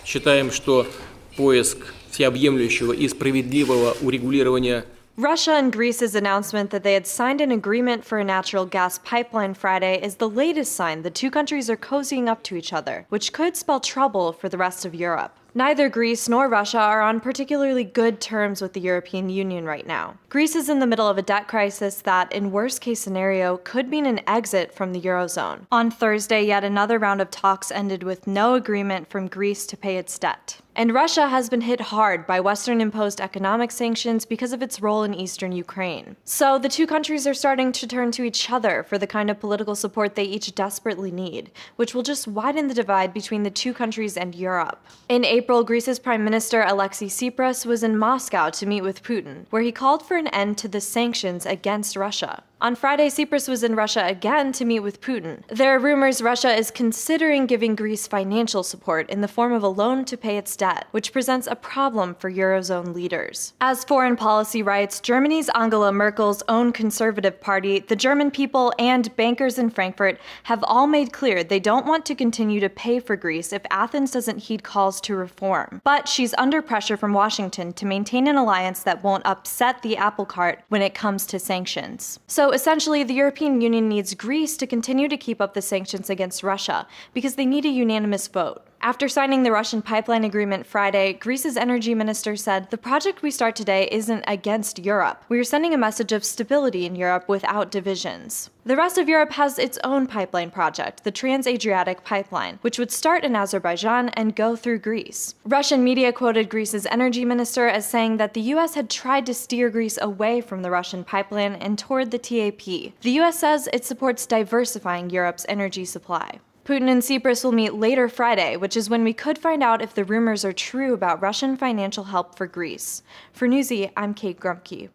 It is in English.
Считаем, что поиск всеобъемлющего и справедливого урегулирования Russia and Greece's announcement that they had signed an agreement for a natural gas pipeline Friday is the latest sign the two countries are cozying up to each other, which could spell trouble for the rest of Europe. Neither Greece nor Russia are on particularly good terms with the European Union right now. Greece is in the middle of a debt crisis that, in worst-case scenario, could mean an exit from the eurozone. On Thursday, yet another round of talks ended with no agreement from Greece to pay its debt. And Russia has been hit hard by Western-imposed economic sanctions because of its role in eastern Ukraine. So the two countries are starting to turn to each other for the kind of political support they each desperately need, which will just widen the divide between the two countries and Europe. In April, Greece's Prime Minister Alexis Tsipras was in Moscow to meet with Putin, where he called for an end to the sanctions against Russia. On Friday, Tsipras was in Russia again to meet with Putin. There are rumors Russia is considering giving Greece financial support in the form of a loan to pay its debt, which presents a problem for eurozone leaders. As Foreign Policy writes, Germany's Angela Merkel's own Conservative Party, the German people, and bankers in Frankfurt have all made clear they don't want to continue to pay for Greece if Athens doesn't heed calls to reform. But she's under pressure from Washington to maintain an alliance that won't upset the apple cart when it comes to sanctions. So essentially, the European Union needs Greece to continue to keep up the sanctions against Russia because they need a unanimous vote. After signing the Russian pipeline agreement Friday, Greece's energy minister said, "The project we start today isn't against Europe. We are sending a message of stability in Europe without divisions." The rest of Europe has its own pipeline project, the Trans-Adriatic Pipeline, which would start in Azerbaijan and go through Greece. Russian media quoted Greece's energy minister as saying that the US had tried to steer Greece away from the Russian pipeline and toward the TAP. The US says it supports diversifying Europe's energy supply. Putin and Tsipras will meet later Friday, which is when we could find out if the rumors are true about Russian financial help for Greece. For Newsy, I'm Kate Grumke.